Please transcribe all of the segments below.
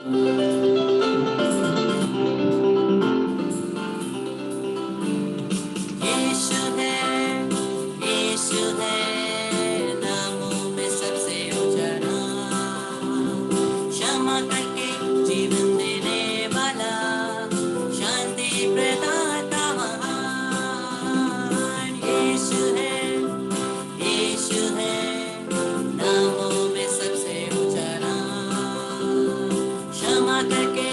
यीशु है, यीशु है, नामों में सबसे ऊंचा नाम। क्षमा करके जीवन देने वाला, शांति प्रदाता महान। यीशु है, यीशु है, नामों में सबसे ऊंचा नाम। क्षमा करके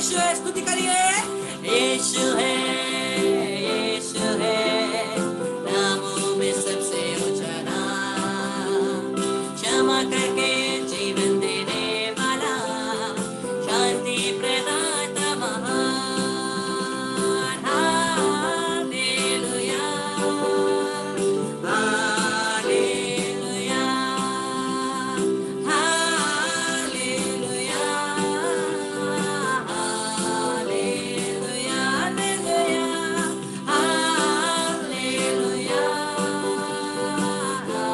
यीशु है, स्तुति करिए। यीशु है, यीशु है, नामों में सबसे ऊंचा नाम, क्षमा करके जीवन देने वाला, शांति प्रदाता महान। Hallelujah, hallelujah, hallelujah, hallelujah, hallelujah,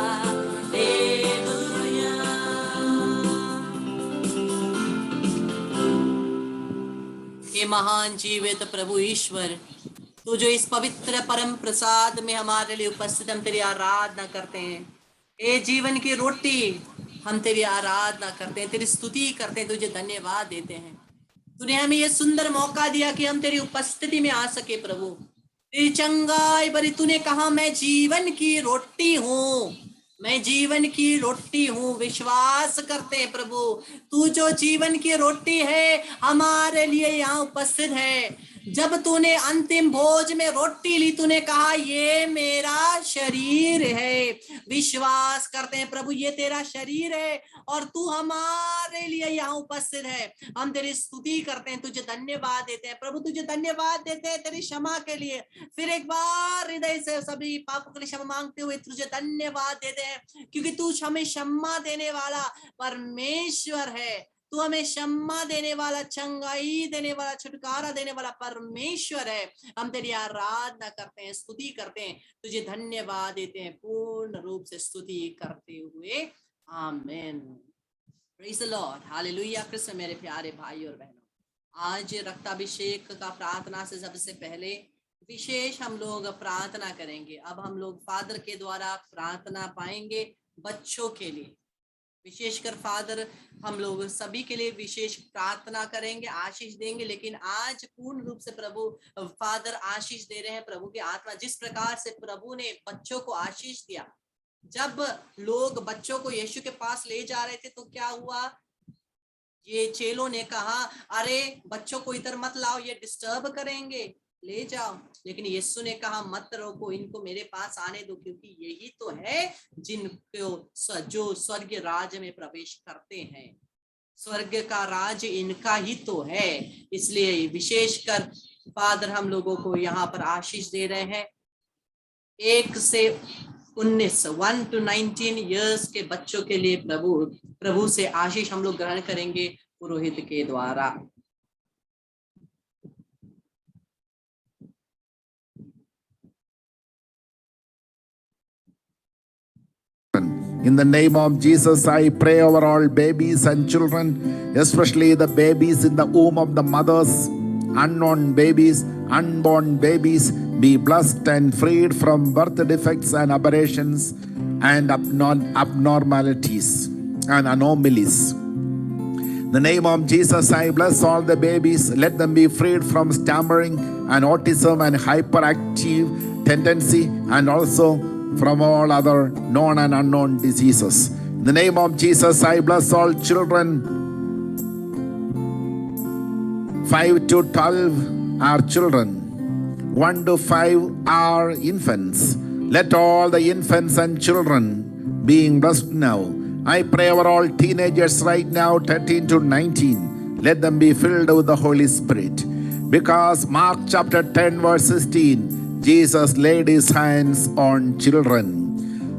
hallelujah. हे महान जीवित प्रभु ईश्वर, तू जो इस पवित्र परम प्रसाद में हमारे लिए उपस्थित, हम तेरी आराधना करते हैं। ए जीवन की रोटी, हम तेरी आराधना करते हैं, तेरी स्तुति करते हैं, तुझे धन्यवाद देते हैं। तूने हमें ये सुंदर मौका दिया कि हम तेरी उपस्थिति में आ सके प्रभु। तेरी चंगाई भरी, तूने कहा मैं जीवन की रोटी हूँ, मैं जीवन की रोटी हूँ। विश्वास करते हैं प्रभु, तू जो जीवन की रोटी है हमारे लिए यहाँ उपस्थित है। जब तूने अंतिम भोज में रोटी ली, तूने कहा ये मेरा शरीर है। विश्वास करते हैं प्रभु, ये तेरा शरीर है और तू हमारे लिए यहाँ उपस्थित है। हम तेरी स्तुति करते हैं, तुझे धन्यवाद देते हैं प्रभु, तुझे धन्यवाद देते हैं तेरी क्षमा के लिए। फिर एक बार हृदय से सभी पापों के लिए क्षमा मांगते हुए तुझे धन्यवाद देते हैं, क्योंकि तू हमें क्षमा देने वाला परमेश्वर है। तू हमें क्षमा देने वाला, चंगाई देने वाला, छुटकारा देने वाला परमेश्वर है। हम तेरी आराधना करते हैं, स्तुति करते हैं, तुझे धन्यवाद देते हैं, पूर्ण रूप से स्तुति करते हुए। आमीन। Praise the Lord, hallelujah. Krishna मेरे प्यारे भाई और बहनों, आज रक्ताभिषेक का प्रार्थना से सबसे पहले विशेष हम लोग प्रार्थना करेंगे। अब हम लोग फादर के द्वारा प्रार्थना पाएंगे बच्चों के लिए, विशेषकर फादर हम लोग सभी के लिए विशेष प्रार्थना करेंगे, आशीष देंगे। लेकिन आज पूर्ण रूप से प्रभु फादर आशीष दे रहे हैं। प्रभु की आत्मा, जिस प्रकार से प्रभु ने बच्चों को आशीष दिया, जब लोग बच्चों को यीशु के पास ले जा रहे थे तो क्या हुआ, ये चेलों ने कहा अरे बच्चों को इधर मत लाओ, ये डिस्टर्ब करेंगे, ले जाओ। लेकिन यीशु ने कहा मत रोको, इनको मेरे पास आने दो, क्योंकि यही तो है जिनको जो स्वर्ग राज्य में प्रवेश करते हैं। स्वर्ग का राज्य इनका ही तो है। इसलिए विशेषकर फादर हम लोगों को यहाँ पर आशीष दे रहे हैं। 1 से 19 1 to 19 इयर्स के बच्चों के लिए प्रभु से आशीष हम लोग ग्रहण करेंगे पुरोहित के द्वारा। In the name of Jesus, I pray over all babies and children, especially the babies in the womb of the mothers, unknown babies, unborn babies, be blessed and freed from birth defects and aberrations and abnormalities and anomalies. In the name of Jesus, I bless all the babies. Let them be freed from stammering and autism and hyperactive tendency, and also from all other known and unknown diseases. In the name of Jesus, I bless all children. 5 to 12 are children. 1 to 5 are infants. Let all the infants and children being blessed now. I pray over all teenagers right now, 13 to 19. Let them be filled with the Holy Spirit. Because Mark chapter 10 verse 16, Jesus laid his hands on children.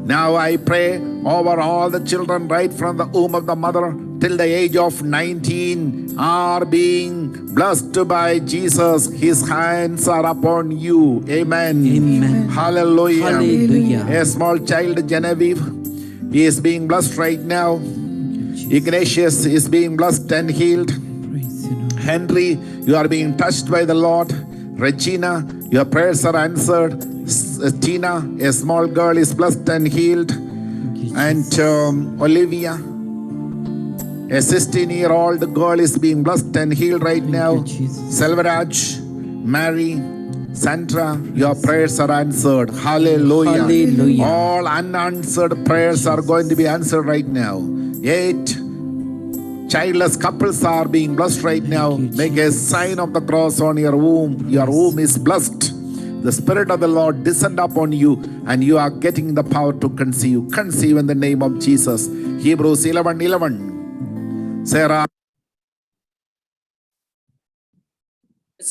Now I pray over all the children right from the womb of the mother till the age of 19 are being blessed by Jesus. His hands are upon you. Amen. Amen. Hallelujah. Hallelujah. A small child, Genevieve, is being blessed right now. Ignatius is being blessed and healed. Henry, you are being touched by the Lord. Regina, your prayers are answered. Tina, a small girl, is blessed and healed. And Olivia, a 16-year-old girl, is being blessed and healed right now. Selvaraj, Mary, Sandra, your prayers are answered. Hallelujah. Hallelujah. All unanswered prayers are going to be answered right now. 8 Childless couples are being blessed right now. Make a sign of the cross on your womb. Your womb is blessed. The Spirit of the Lord descend upon you, and you are getting the power to conceive. Conceive in the name of Jesus. Hebrews 11:11. Sarah.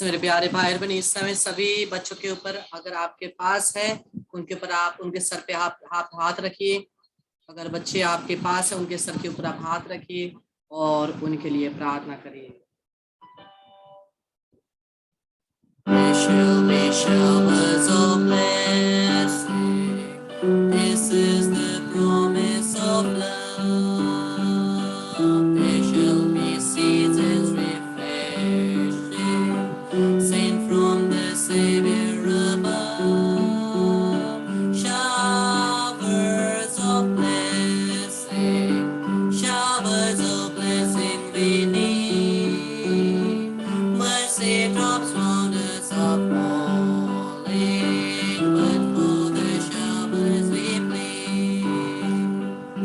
मेरे प्यारे भाई बहन, इस समय सभी बच्चों के ऊपर अगर आपके पास है, उनके ऊपर आप उनके सर पे हाथ रखिए। अगर बच्चे आपके पास है, उनके सर के ऊपर आप हाथ रखिए और उनके लिए प्रार्थना करिए। There shall be showers of blessing. This is the promise of love. There shall be seasons refreshing, sent from the Savior above. Showers of blessing, showers of blessing we need. Mercy drops round us are falling, but for the showers we plead.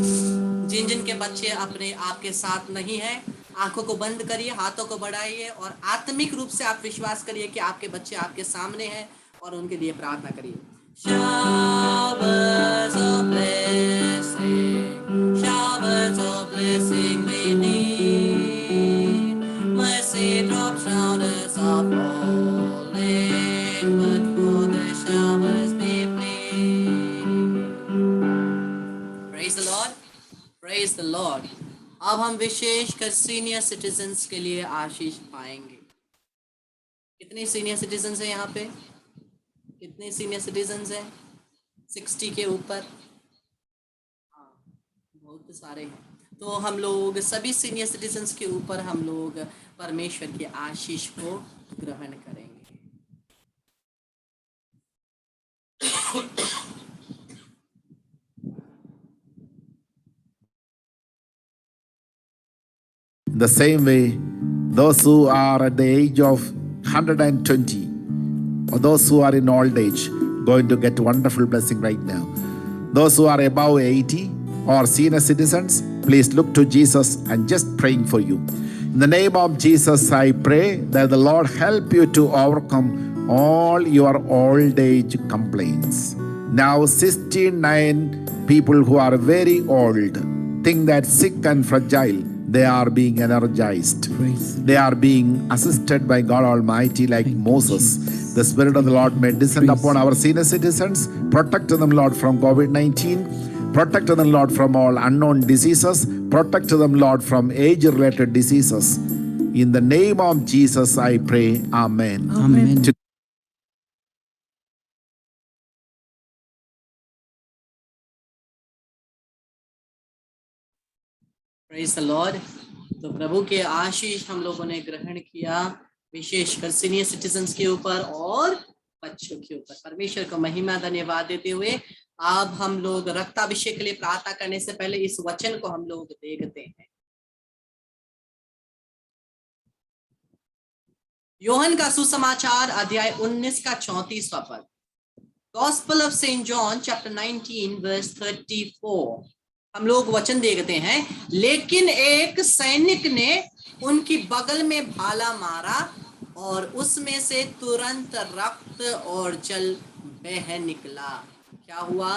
जिन जिन के बच्चे अपने आपके साथ नहीं है, आंखों को बंद करिए, हाथों को बढ़ाइए और आत्मिक रूप से आप विश्वास करिए कि आपके बच्चे आपके सामने हैं और उनके लिए प्रार्थना करिए। Showers of blessing we need. Mercy drops round us are falling, but for the showers we plead. Praise the Lord. Praise the Lord. अब हम विशेषकर सीनियर सिटीजन्स के लिए आशीष पाएंगे। कितने सीनियर सिटीजन्स हैं यहाँ पे? कितने सीनियर सिटीजन्स हैं? 60 के ऊपर? हाँ, बहुत सारे हैं। तो हम लोग सभी सीनियर सिटीजन्स के ऊपर हम लोग परमेश्वर की आशीष को ग्रहण करेंगे। The same way, those who are at the age of 120 or those who are in old age going to get wonderful blessing right now. Those who are above 80 or senior citizens, please look to Jesus and just praying for you. In the name of Jesus, I pray that the Lord help you to overcome all your old age complaints. Now 69 people who are very old think that sick and fragile, they are being energized. They are being assisted by God Almighty like Moses. The Spirit of the Lord may descend upon our senior citizens. Protect them, Lord, from COVID-19. Protect them, Lord, from all unknown diseases. Protect them, Lord, from age-related diseases. In the name of Jesus, I pray. Amen. Amen. Praise the Lord. तो प्रभु के आशीष हम लोगों ने ग्रहण किया, विशेषकर senior citizens के ऊपर और बच्चों के ऊपर। परमेश्वर को महिमा धन्यवाद देते हुए अब हम लोग रक्ताभिषेक के लिए प्रार्थना करने से पहले इस वचन को हम लोग देखते हैं। योहन का सुसमाचार अध्याय 19 का 34वां पद। Gospel of St. John chapter 19 verse 34। हम लोग वचन देखते हैं। लेकिन एक सैनिक ने उनकी बगल में भाला मारा और उसमें से तुरंत रक्त और जल बह निकला। क्या हुआ?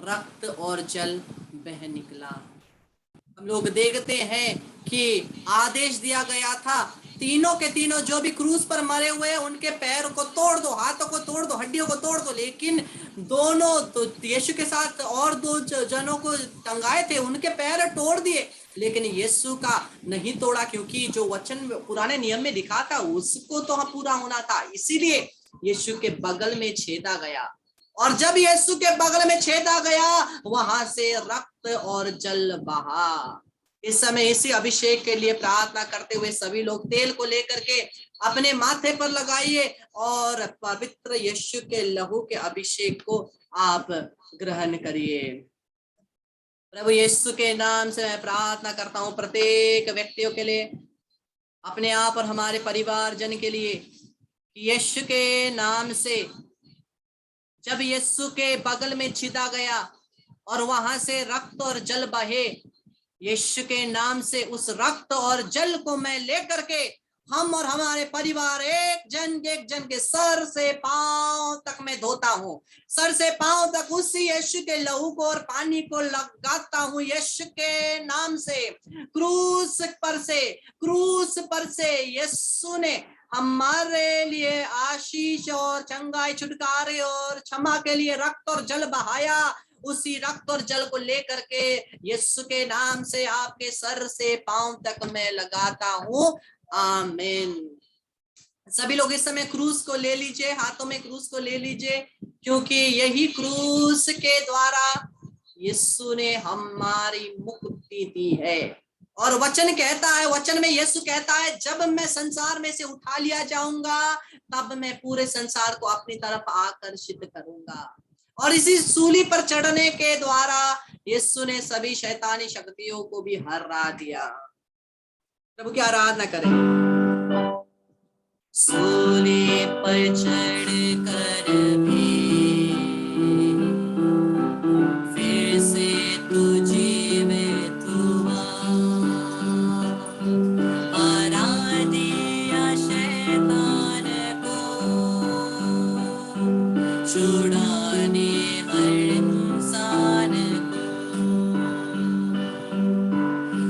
रक्त और जल बह निकला। हम लोग देखते हैं कि आदेश दिया गया था, तीनों के तीनों जो भी क्रूस पर मरे हुए हैं उनके पैर को तोड़ दो, हाथों को तोड़ दो, हड्डियों को तोड़ दो। लेकिन दोनों तो यीशु के साथ और दो जनों को टंगाए थे, उनके पैर तोड़ दिए, लेकिन यीशु का नहीं तोड़ा, क्योंकि जो वचन पुराने नियम में लिखा था उसको तो पूरा होना था। इसीलिए यीशु के बगल में छेदा गया, और जब यीशु के बगल में छेदा गया वहां से रक्त और जल बहा। इस समय इसी अभिषेक के लिए प्रार्थना करते हुए सभी लोग तेल को लेकर के अपने माथे पर लगाइए और पवित्र यीशु के लहू के अभिषेक को आप ग्रहण करिए। प्रभु यीशु के नाम से मैं प्रार्थना करता हूं प्रत्येक व्यक्तियों के लिए, अपने आप और हमारे परिवार जन के लिए, यीशु के नाम से जब यीशु के बगल में छेदा गया और वहां से रक्त और जल बहे, यीशु के नाम से उस रक्त और जल को मैं लेकर के हम और हमारे परिवार एक जन के सर से पांव तक मैं धोता हूं, सर से पांव तक उसी यीशु के लहू को और पानी को लगाता हूं यीशु के नाम से। क्रूस पर से यीशु ने हमारे लिए आशीष और चंगाई, छुटकारे और क्षमा के लिए रक्त और जल बहाया। उसी रक्त और जल को लेकर के यीशु के नाम से आपके सर से पांव तक मैं लगाता हूं। आमीन। सभी लोग इस समय क्रूस को ले लीजिए, हाथों में क्रूस को ले लीजिए, क्योंकि यही क्रूस के द्वारा यीशु ने हमारी मुक्ति दी है। और वचन कहता है, वचन में यीशु कहता है, जब मैं संसार में से उठा लिया जाऊंगा तब मैं पूरे संसार को अपनी तरफ आकर्षित करूंगा। और इसी सूली पर चढ़ने के द्वारा यीशु ने सभी शैतानी शक्तियों को भी हरा दिया। प्रभु की आराधना करें। सूली पर चढ़ कर भी फिर से तू जीवित हुआ, हरा दिया शैतान को, छुड़ाने हर इंसान को।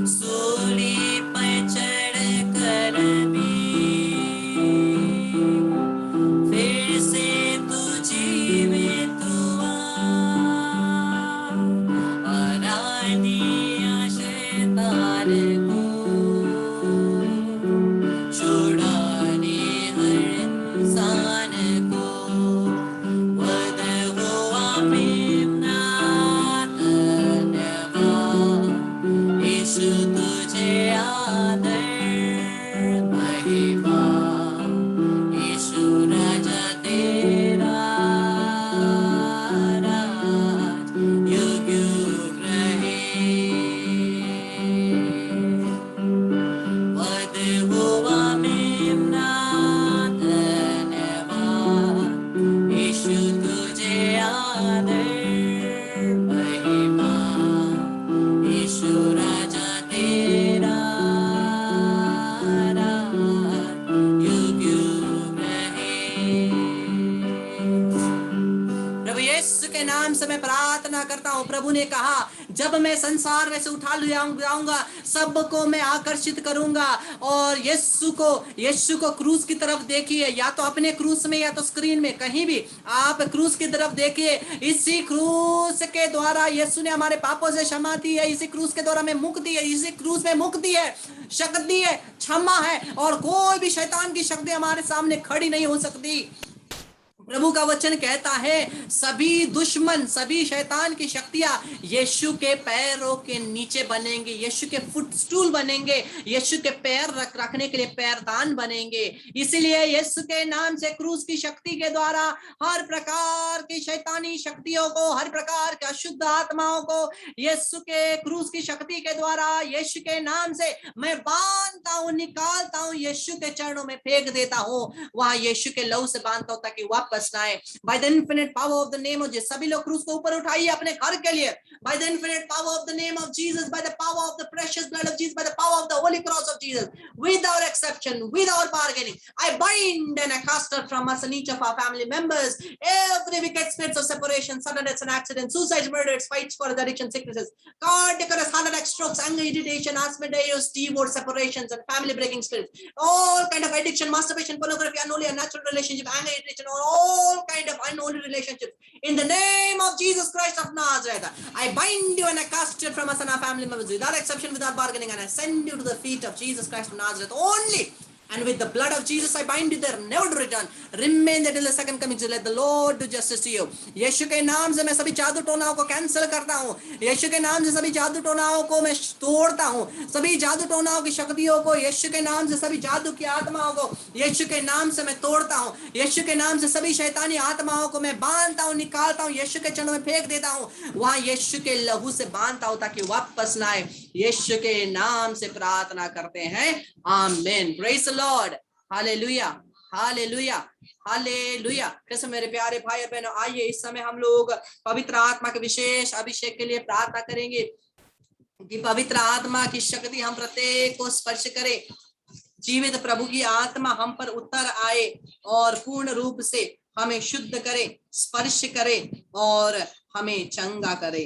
सूली पर चढ़ कर भी फिर से तू जीवित हुआ, हरा दिया शैतान को, छुड़ाने हर इंसान को। वध हुआ मेमना धन्यवाद, यीशु तुझे आदर महिमा, यीशु राजा तेरा राज युग युग रहे। वध हुआ मेमना धन्यवाद, यीशु तुझे आदर महिमा, यीशु राजा तेरा राज युग युग रहे। प्रभु यीशु के नाम से मैं प्रार्थना करता हूं। प्रभु ने कहा, जब मैं संसार में से उठा लिया जाऊंगा सबको मैं आकर्षित करूंगा। और यीशु को क्रूस की तरफ देखिए, या तो अपने क्रूस में या तो स्क्रीन में, कहीं भी आप क्रूस की तरफ देखिए। इसी क्रूस के द्वारा यीशु ने हमारे पापों से क्षमा दी है, इसी क्रूस के द्वारा में मुक्ति है, इसी क्रूस में मुक्ति है, शक्ति है, क्षमा है, और कोई भी शैतान की शक्ति हमारे सामने खड़ी नहीं हो सकती। प्रभु का वचन कहता है, सभी दुश्मन, सभी शैतान की शक्तियां यीशु के पैरों के नीचे बनेंगे, यीशु के फुटस्टूल बनेंगे, यीशु के पैर रखने के लिए पैरदान बनेंगे। इसीलिए यीशु के नाम से क्रूस की शक्ति के द्वारा हर प्रकार की शैतानी शक्तियों को, हर प्रकार के अशुद्ध आत्माओं को यीशु के क्रूस की शक्ति के द्वारा यीशु के नाम से मैं बांधता हूं, निकालता हूं, यीशु के चरणों में फेंक देता हूं। वहां यीशु के लहू से बांधता हूं ताकि वापस By the infinite power of the name of Jesus, सभी लोग क्रूस को ऊपर उठाइए अपने घर के लिए। By the infinite power of the name of Jesus, by the power of the precious blood of Jesus, by the power of the holy cross of Jesus, without exception, without bargaining, I bind and I cast out from us and each of our family members every wicked spirits of separation, sudden deaths and accidents, suicides, murders, fights for addiction, sicknesses, cardiac arrest, heart attack, strokes, anger, irritation, asthma, divorce, separations, and family breaking spirits, all kind of addiction, masturbation, pornography, unholy, unnatural relationship, anger, irritation, all kind of unholy relationships. In the name of Jesus Christ of Nazareth, I bind you and I cast you from us and our family members without exception, without bargaining, and I send you to the feet of Jesus Christ of Nazareth only. And with the blood of Jesus, I bind you there, never to return. Remain there till the second coming. So let the Lord do justice to you. यीशु के नाम से मैं सभी जादू टोनाओं को cancel करता हूँ। यीशु के नाम से सभी जादू टोनाओं को मैं तोड़ता हूँ। सभी जादू टोनाओं की शक्तियों को यीशु के नाम से, सभी जादू की आत्माओं को यीशु के नाम से मैं तोड़ता हूँ। यीशु के नाम से सभी शैतानी आत्माओं को मैं बांधता हूँ, निकालता हूँ, यीशु के चरणों में फेंक देता हूँ। वहां यीशु के लहू से बांधता हूँ ताकि वापस ना आए। यीशु के नाम से प्रार्थना करते हैं, आमीन। Praise the Lord, hallelujah, hallelujah, hallelujah. कैसे मेरे प्यारे भाई और बहनों, आइए इस समय हम लोग पवित्र आत्मा के विशेष अभिषेक के लिए प्रार्थना करेंगे। कि पवित्र आत्मा की शक्ति हम प्रत्येक को स्पर्श करे, जीवित प्रभु की आत्मा हम पर उतर आए और पूर्ण रूप से हमें शुद्ध करे, स्पर्श करे और हमें चंगा करे।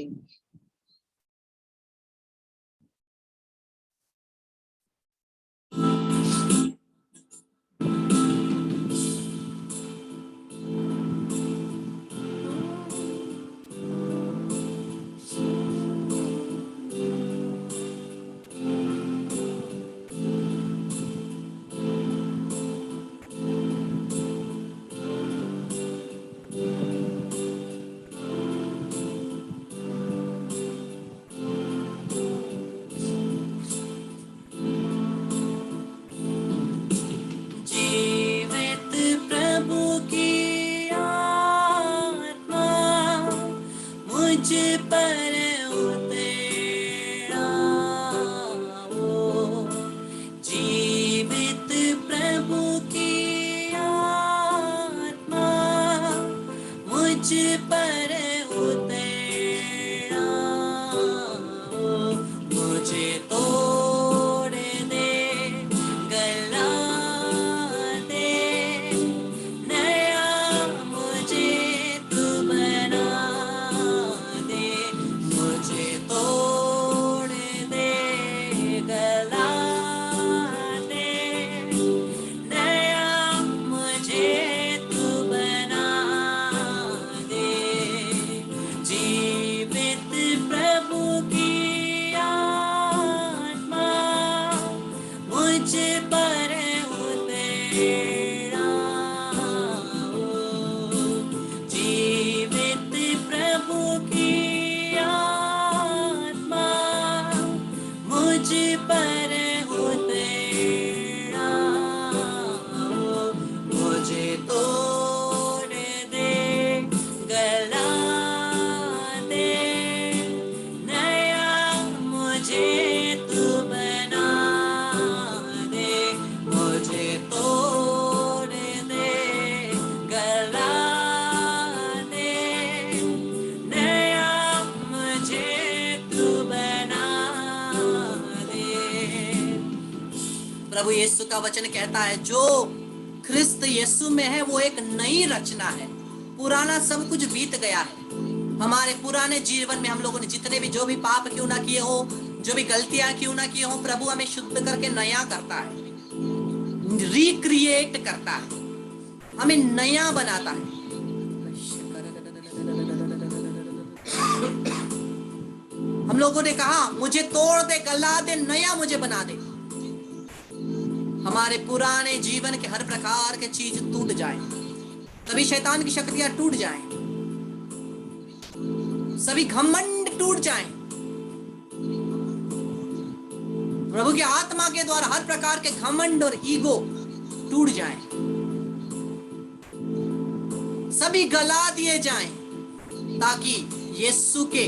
जीवित प्रभु की आत्मा मुझ पर उतर आओ, जीवित प्रभु की आत्मा मुझ पर उतर आओ, मुझे तोड़ दे, गला दे, नया मुझे तू बना दे, मुझे तोड़ दे, गला दे, नया मुझे तू बना दे, जीवित प्रभु की आत्मा मुझ पर उतर आओ, जीवित प्रभु की आत्मा मुझ पर उतर आओ, मुझे तोड़ दे, गला दे, नया मुझे तू बना दे, मुझे तोड़ दे, गला दे, नया मुझे तू बना दे। प्रभु यीशु का वचन कहता है, जो ख्रिस्त यीशु में है वो एक नई रचना है, पुराना सब कुछ बीत गया है। हमारे पुराने जीवन में हम लोगों ने जितने भी जो भी पाप क्यों ना किए हो, जो भी गलतियां क्यों ना किए हो, प्रभु हमें शुद्ध करके नया करता है, रिक्रिएट करता है, हमें नया बनाता है। हम लोगों ने कहा मुझे तोड़ दे, गला दे, नया मुझे बना दे। हमारे पुराने जीवन के हर प्रकार के चीज टूट जाए, सभी शैतान की शक्तियां टूट जाएं, सभी घमंड टूट जाएं, प्रभु की आत्मा के द्वारा हर प्रकार के घमंड और ईगो टूट जाएं, सभी गला दिए जाएं, ताकि यीशु के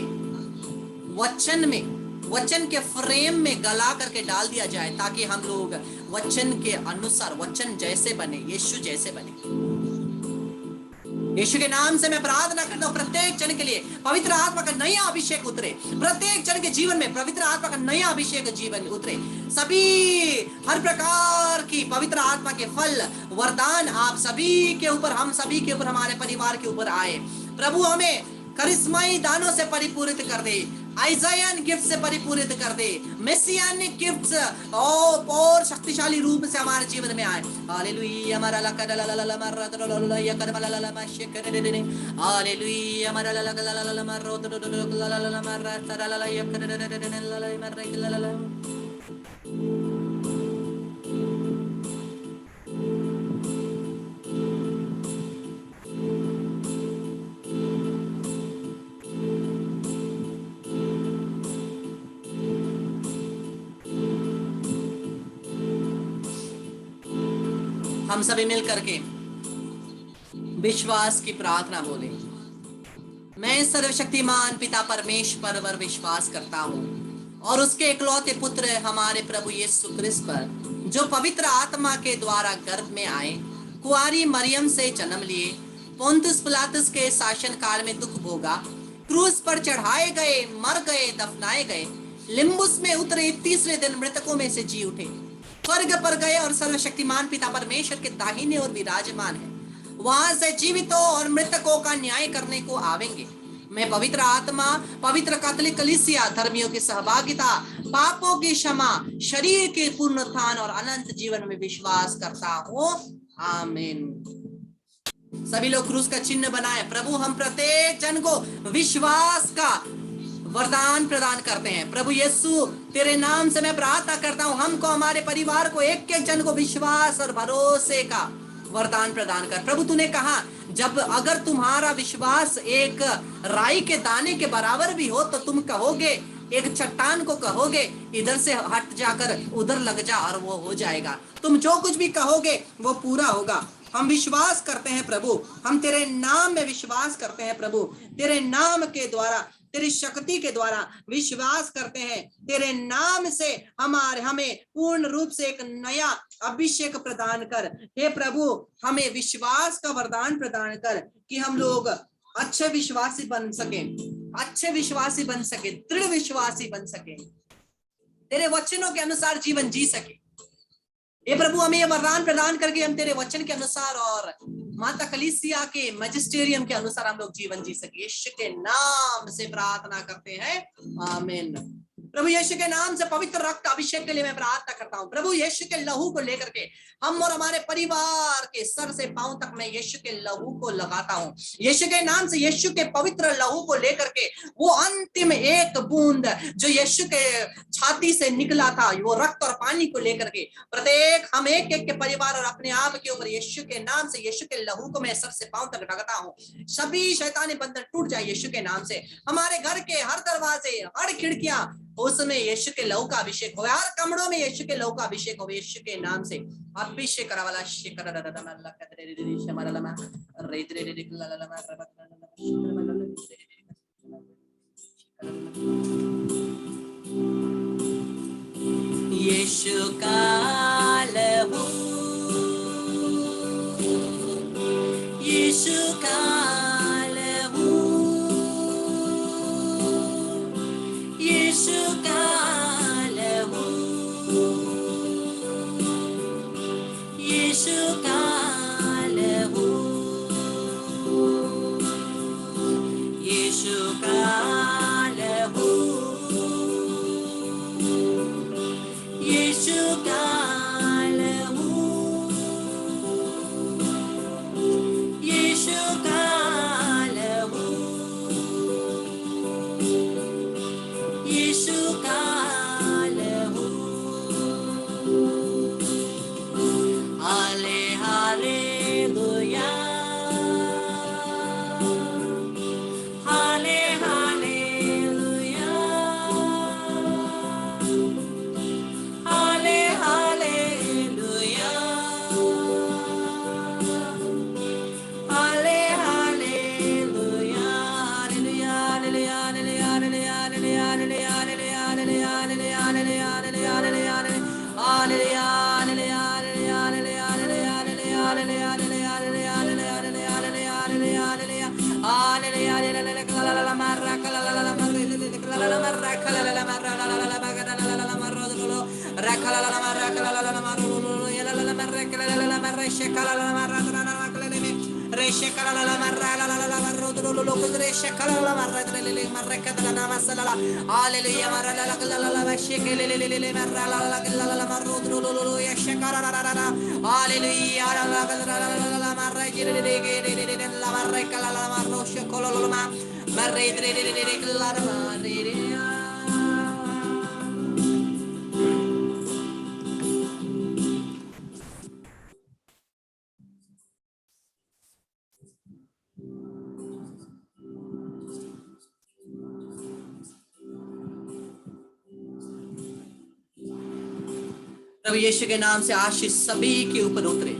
वचन में, वचन के फ्रेम में गला करके डाल दिया जाए, ताकि हम लोग वचन के अनुसार, वचन जैसे बने, यीशु जैसे बने। यीशु के नाम से मैं प्रार्थना करता हूँ प्रत्येक जन के लिए पवित्र आत्मा का नया अभिषेक उतरे, प्रत्येक जन के जीवन में पवित्र आत्मा का नया अभिषेक जीवन उतरे, सभी हर प्रकार की पवित्र आत्मा के फल वरदान आप सभी के ऊपर, हम सभी के ऊपर, हमारे परिवार के ऊपर आए। प्रभु हमें करिश्माई दानों से परिपूरित कर दे, आइजायन गिफ्ट से परिपूरित कर दे, मेसियानिक गिफ्ट्स और शक्तिशाली रूप से हमारे जीवन में आए। हालेलुया हमारा लकदलललल मरदललल यकदमललल मशकदददने, हालेलुया हमारा लकदललल मरदललल मरदललल यकददददने मरदललल। हम सभी मिल करके विश्वास की प्रार्थना बोले। मैं सर्वशक्तिमान पिता परमेश्वर पर विश्वास करता हूँ और उसके इकलौते पुत्र हमारे प्रभु यीशु क्रिस्त पर, जो पवित्र आत्मा के द्वारा गर्भ में आए, कुआरी मरियम से जन्म लिए, पोंतुस पिलातुस के शासन काल में दुख भोगा, क्रूस पर चढ़ाए गए, मर गए, दफनाए गए, लिम्बुस में उतरे, तीसरे दिन मृतकों में से जी उठे, स्वर्ग पर गए और सर्वशक्तिमान पिता परमेश्वर के दाहिने और विराजमान है। वहां से जीवितों और मृतकों का न्याय करने को आवेंगे। मैं पवित्र आत्मा, पवित्र कैथोलिक कलीसिया, धर्मियों की सहभागिता, पापों की क्षमा, शरीर के पुनरुत्थान और अनंत जीवन में विश्वास करता हूँ। आमीन। सभी लोग क्रूस का चिन्ह बनाए। प्रभु, हम प्रत्येक जन को विश्वास का वरदान प्रदान करते हैं। प्रभु यीशु, तेरे नाम से मैं प्रार्थना करता हूँ, हमको, हमारे परिवार को, एक एक जन को विश्वास और भरोसे का वरदान प्रदान कर। प्रभु, तूने कहा जब अगर तुम्हारा विश्वास एक राई के दाने के बराबर भी हो तो तुम कहोगे, एक चट्टान को कहोगे इधर से हट जाकर उधर लग जा, और वो हो जाएगा। तुम जो कुछ भी कहोगे वो पूरा होगा। हम विश्वास करते हैं प्रभु, हम तेरे नाम में विश्वास करते हैं प्रभु। तेरे नाम के द्वारा, तेरी शक्ति के द्वारा विश्वास करते हैं। तेरे नाम से हमें पूर्ण रूप से एक नया अभिषेक प्रदान कर। हे प्रभु, हमें विश्वास का वरदान प्रदान कर कि हम लोग अच्छे विश्वासी बन सके, अच्छे विश्वासी बन सके, दृढ़ विश्वासी बन सके, तेरे वचनों के अनुसार जीवन जी सके। हे प्रभु, हमें ये वरदान प्रदान करके हम तेरे वचन के अनुसार और माता कलीसिया के मैजिस्टेरियम के अनुसार हम लोग जीवन जी सके। यीशु के नाम से प्रार्थना करते हैं, आमीन। प्रभु यीशु के नाम से पवित्र रक्त अभिषेक के लिए मैं प्रार्थना करता हूँ। प्रभु यीशु के लहू को लेकर के हम और हमारे परिवार के सर से पांव तक मैं यीशु के लहू को लगाता हूँ। यीशु के नाम से, यीशु के पवित्र लहू को लेकर के वो अंतिम एक बूंद जो यीशु के छाती से निकला था, वो रक्त और पानी को लेकर के प्रत्येक हम एक एक के परिवार और अपने आप के ऊपर यीशु के नाम से, यीशु के लहू को मैं सर से पांव तक लगाता हूँ। सभी शैतानी बंधन टूट जाए यीशु के नाम से। हमारे घर के हर दरवाजे, हर खिड़कियां, उसमें यीशु के लहू का अभिषेक हो, हर कमरों में यीशु के लहू का अभिषेक हो, यीशु के नाम से अभिषेक करा वाला शिकर यीशु का लहू, यीशु का लहू, यीशु का लहू, यीशु का लहू, यीशु का लहू, यीशु का लहू, यीशु का लहू, यीशु का लहू। हाले हालेलुया, हाले हालेलुया, हाले हालेलुया, हाले hallelujah, hallelujah, hallelujah, hallelujah, hallelujah, hallelujah, hallelujah, hallelujah, hallelujah, hallelujah, hallelujah, प्रभु यीशु के नाम से आशीष सभी के ऊपर उतरे,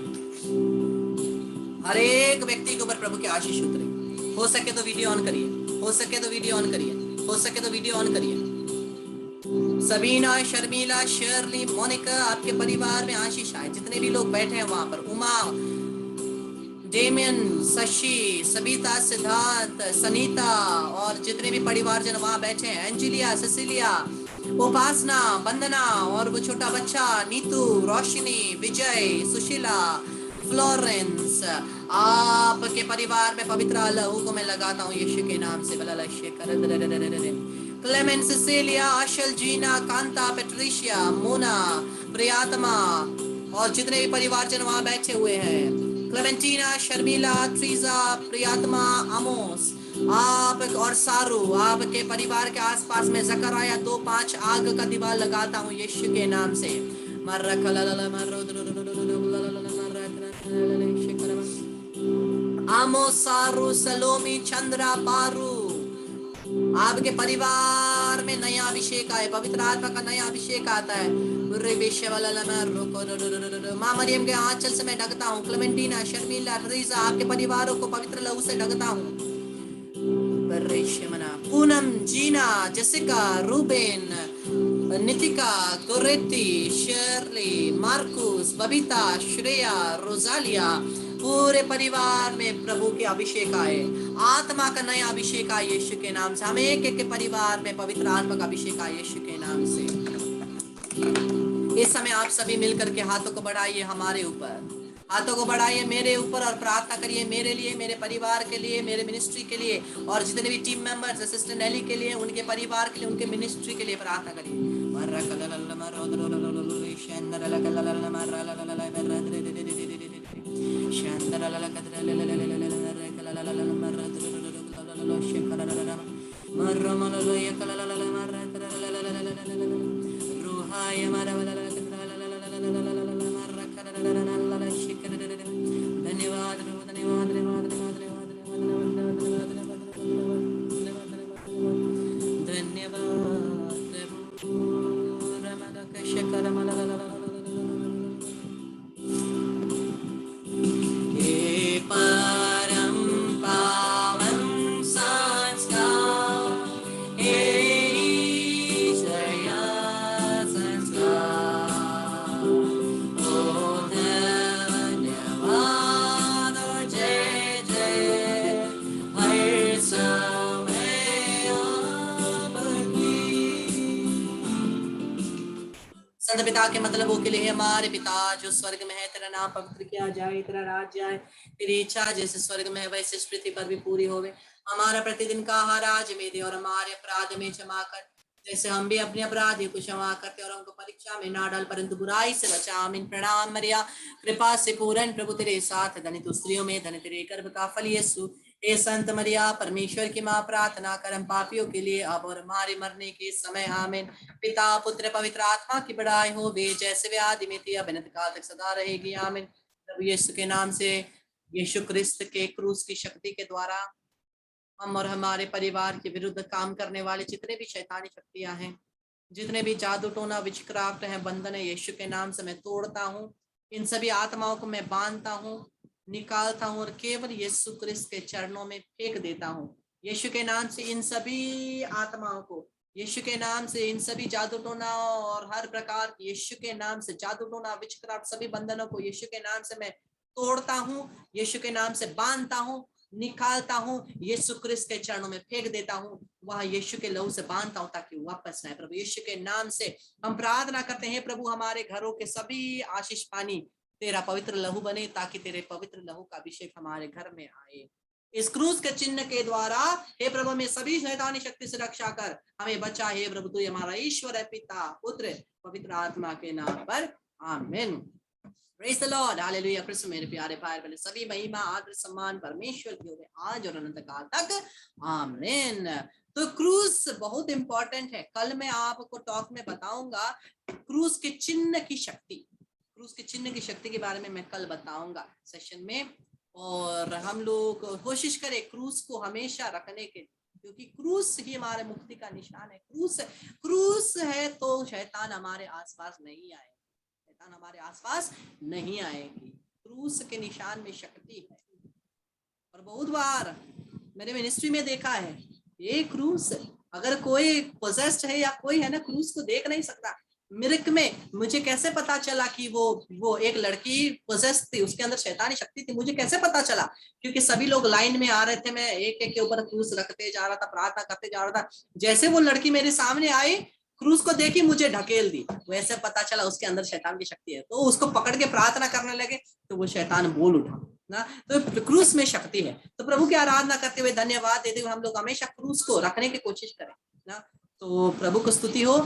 हर एक व्यक्ति के ऊपर प्रभु की आशीष उतरे। हो सके तो वीडियो ऑन करिए, हो सके तो वीडियो ऑन करिए, हो सके तो वीडियो ऑन करिए। सबीना, शर्मिला, शर्ली, मोनिका, आपके परिवार में आशीष आए। जितने भी लोग बैठे हैं वहां पर, उमा, डेमियन, शशि, सबिता, सिद्धार्थ, सनीता और जितने भी परिवारजन वहां बैठे हैं, एंजिलिया, सिसिलिया, उपासना, वंदना और वो छोटा बच्चा नीतू, रोशनी, विजय, सुशीला, फ्लोरेंस, आपके परिवार में पवित्र लहू को मैं लगाता हूँ यीशु के नाम से। क्लेमेंट, सिसिलिया, आशल, जीना, कांता, पेट्रिशिया, मोना, प्रियात्मा और जितने भी परिवारजन वहां बैठे हुए हैं, क्लेमेंटीना, शर्मिला, ट्रीजा, प्रियात्मा, आमोस, आप और सारू, आपके परिवार के आसपास में जकराया 2:5 आग का दीवार लगाता हूँ यीशु के नाम से। आमो, सारू, सलोमी, चंद्रा, पारू, आपके परिवार में नया अभिषेक आए, पवित्र आत्मा का नया अभिषेक आता है। माँ मरियम के आंचल से मैं ढकता हूँ। क्लेमेंटीना, शर्मिला, ट्रीजा, आपके परिवारों को पवित्र लहू से ढकता हूँ। Poonam, Gina, Jessica, Reuben, Nitika, Goretti, Shirley, Marcus, Babita, Shreya, Rosalia, पूरे परिवार में प्रभु के अभिषेक आए, आत्मा का नया अभिषेक आए यीशु के नाम से। हम एक एक के परिवार में पवित्र आत्मा का अभिषेक आए यीशु के नाम से। इस समय आप सभी मिलकर के हाथों को बढ़ाइए हमारे ऊपर, हाथों को बढ़ाइए मेरे ऊपर और प्रार्थना करिए मेरे लिए, मेरे परिवार के लिए, मेरे मिनिस्ट्री के लिए और जितने भी टीम मेंबर्स, असिस्टेंट एली के लिए, उनके परिवार के लिए, उनके मिनिस्ट्री के लिए प्रार्थना करिए। पिता के मतलबों के लिए हमारे पिता जो स्वर्ग में है, तेरा नाम पवित्र किया जाए, तेरा राज्य आए, तेरी इच्छा जैसे स्वर्ग में है वैसे इस पृथ्वी पर भी पूरी होवे। हमारा प्रतिदिन का आहार आज में दे और हमारे अपराध में क्षमा कर जैसे हम भी अपने अपराधी को क्षमा करते और हमको परीक्षा में ना डाल परंतु बुराई से बचा। आमीन। प्रणाम मरिया, कृपा से पूर्ण प्रभु तेरे साथ, धन्य स्त्रियों में धन्य तेरे गर्भ का फल यीशु। हे संत मरिया, परमेश्वर की माँ, प्रार्थना कर हम पापियों के लिए अब और हमारे मरने के समय। आमीन। पिता, पुत्र, पवित्र आत्मा की बड़ाई हो वे जैसे वे आदि में थी अब अनंत काल तक सदा रहेगी। आमीन। प्रभु यीशु के नाम से, यीशु क्रिस्त के क्रूस की शक्ति के द्वारा हम और हमारे परिवार के विरुद्ध काम करने वाले जितने भी शैतानी शक्तियां हैं, जितने भी जादू टोना विचक्राफ्ट हैं, बंधन है, यीशु के नाम से मैं तोड़ता हूँ। इन सभी आत्माओं को मैं बांधता हूँ, निकालता हूँ और केवल यीशु क्रिस्त के चरणों में फेंक देता हूँ। यीशु के नाम से इन सभी आत्माओं को, यीशु के नाम से इन सभी जादू टोना और हर प्रकार की यीशु के नाम से जादू टोना विचक्राफ्ट सभी बंधनों को यीशु के नाम से मैं तोड़ता हूँ, यीशु के नाम से बांधता हूँ, निकालता हूँ, यीशु क्रिस्त के चरणों में फेंक देता हूँ, वहां यीशु के लहू से बांधता हूँ ताकि वापस न आए। प्रभु यीशु के नाम से हम प्रार्थना करते हैं प्रभु, हमारे घरों के सभी आशीष पानी तेरा पवित्र लहू बने ताकि तेरे पवित्र लहू का अभिषेक हमारे घर में आए। इस क्रूस के चिन्ह के द्वारा हे प्रभु में सभी शैतानी शक्ति से रक्षा कर हमें बचा। हे प्रभु तू हमारा ईश्वर है, पिता, पुत्र, पवित्र आत्मा के नाम पर। आमीन। Praise the Lord, hallelujah. Krishna मेरे प्यारे भाई बहन, सभी महिमा आदर सम्मान परमेश्वर की होवे आज और अनंत काल तक। आमीन। तो क्रूस बहुत इंपॉर्टेंट है। कल मैं आपको टॉक में बताऊंगा क्रूस के चिन्ह की शक्ति, क्रूस के चिन्ह की शक्ति के बारे में मैं कल बताऊंगा सेशन में। और हम लोग कोशिश करें क्रूस को हमेशा रखने के, क्योंकि क्रूस ही हमारे मुक्ति का निशान है। क्रूस है तो शैतान हमारे आसपास नहीं आए, शैतान हमारे आसपास नहीं आएगी। क्रूस के निशान में शक्ति है। और बहुत बार मेरे मिनिस्ट्री में देखा है ये क्रूस, अगर कोई पोजेस्ड है या कोई है ना, क्रूस को देख नहीं सकता। मिरक में मुझे कैसे पता चला कि वो एक लड़की पोजेस्ड थी, उसके अंदर शैतानी शक्ति थी, मुझे कैसे पता चला? क्योंकि सभी लोग लाइन में आ रहे थे, मैं एक एक के ऊपर क्रूस रखते जा रहा था, प्रार्थना करते जा रहा था। जैसे वो लड़की मेरे सामने आई क्रूस को देखी मुझे ढकेल दी, वैसे पता चला उसके अंदर शैतान की शक्ति है, तो उसको पकड़ के प्रार्थना करने लगे तो वो शैतान बोल उठा ना। तो क्रूस में शक्ति है। तो प्रभु की आराधना करते हुए, धन्यवाद देते हुए हम लोग हमेशा क्रूस को रखने की कोशिश करें ना। तो प्रभु को स्तुति हो।